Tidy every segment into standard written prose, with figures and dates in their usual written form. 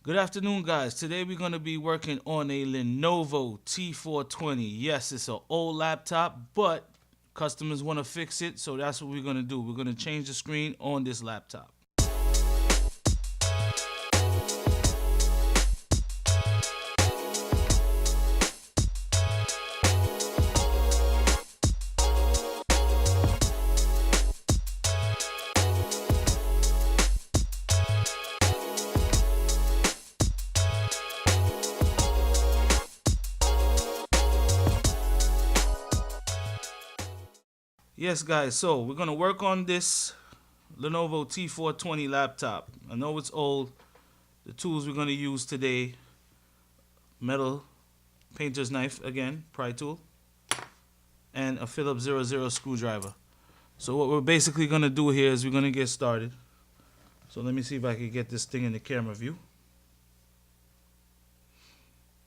Good afternoon, guys. Today we're going to be working on a Lenovo t420. Yes, it's an old laptop, but customers want to fix it, so that's what we're going to do. We're going to change the screen on this laptop. Yes, guys, so we're going to work on this Lenovo t420 laptop. I know it's old. The tools we're going to use today: metal painter's knife, again, pry tool, and a Phillips 00 screwdriver. So what we're basically going to do here is we're going to get started. So let me see if I can get this thing in the camera view.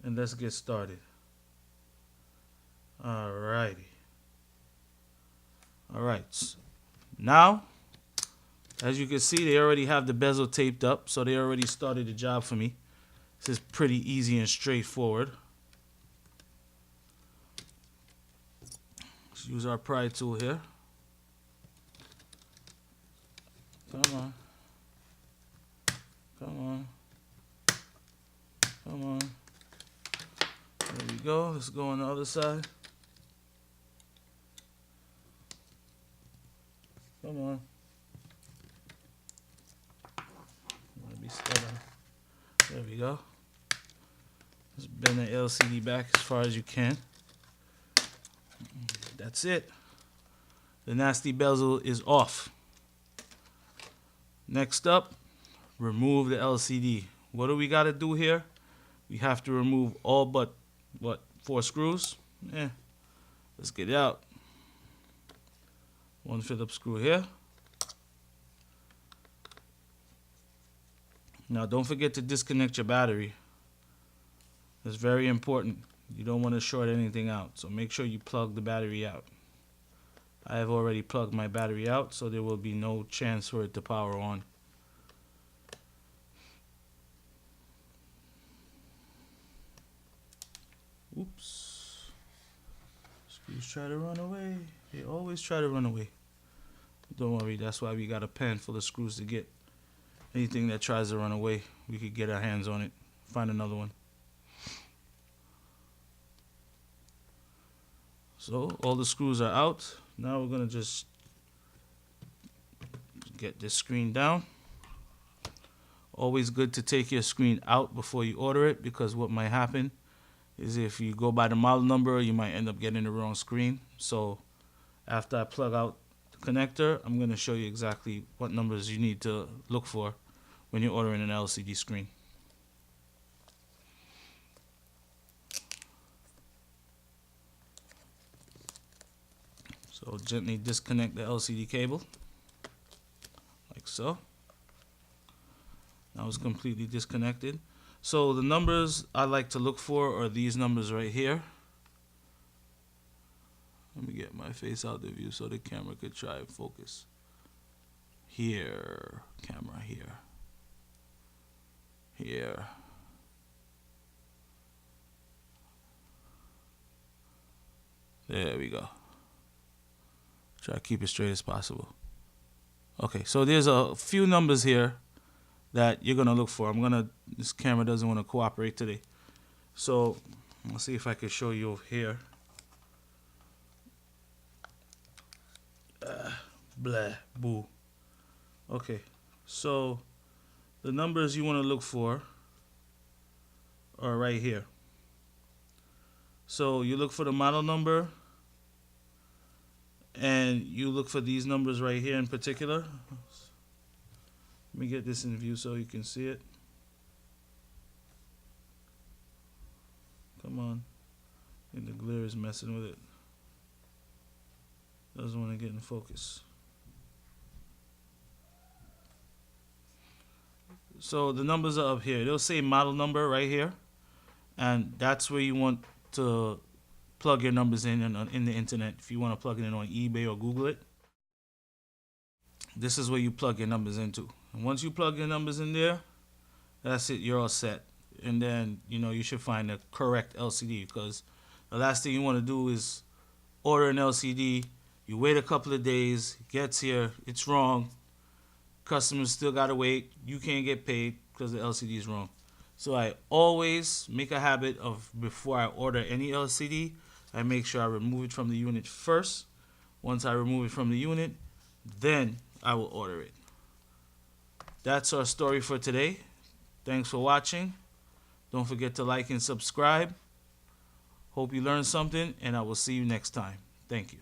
And let's get started. Alrighty. Alright. Now, as you can see, they already have the bezel taped up, so they already started the job for me. This is pretty easy and straightforward. Let's use our pry tool here. Come on. Come on. Come on. There we go. Let's go on the other side. Come on. I'm gonna be stubborn. There we go. Just bend the LCD back as far as you can. That's it. The nasty bezel is off. Next up, remove the LCD. What do we got to do here? We have to remove all but, what, 4 screws? Let's get it out. One Phillips screw here. Now don't forget to disconnect your battery. It's very important. You don't want to short anything out, so make sure you plug the battery out. I have already plugged my battery out, so there will be no chance for it to power on. Oops. Screws try to run away. They always try to run away. Don't worry, that's why we got a pan full of screws to get anything that tries to run away. We could get our hands on it, find another one. So all the screws are out. Now we're gonna just get this screen down. Always good to take your screen out before you order it, because what might happen is if you go by the model number, you might end up getting the wrong screen. So after I plug out the connector, I'm going to show you exactly what numbers you need to look for when you're ordering an LCD screen. So gently disconnect the LCD cable, like so. Now it's completely disconnected. So the numbers I like to look for are these numbers right here. Let me get my face out the view so the camera could try and focus. Here, camera here. Here. There we go. Try to keep it straight as possible. Okay, so there's a few numbers here that you're gonna look for. This camera doesn't want to cooperate today. So let's see if I can show you over here. Blah, boo. Okay, so the numbers you want to look for are right here. So you look for the model number, and you look for these numbers right here in particular. Let me get this in view so you can see it. Come on. I think the glare is messing with it. Doesn't want to get in focus. So the numbers are up here. They'll say model number right here, and that's where you want to plug your numbers in the internet. If you want to plug it in on eBay or Google it, this is where you plug your numbers into. And once you plug your numbers in there, That's it. You're all set. And then you should find the correct LCD, because the last thing you want to do is order an LCD. You wait a couple of days, it gets here, it's wrong. Customers still gotta wait. You can't get paid because the LCD is wrong. So I always make a habit of, before I order any LCD, I make sure I remove it from the unit first. Once I remove it from the unit, then I will order it. That's our story for today. Thanks for watching. Don't forget to like and subscribe. Hope you learned something, and I will see you next time. Thank you.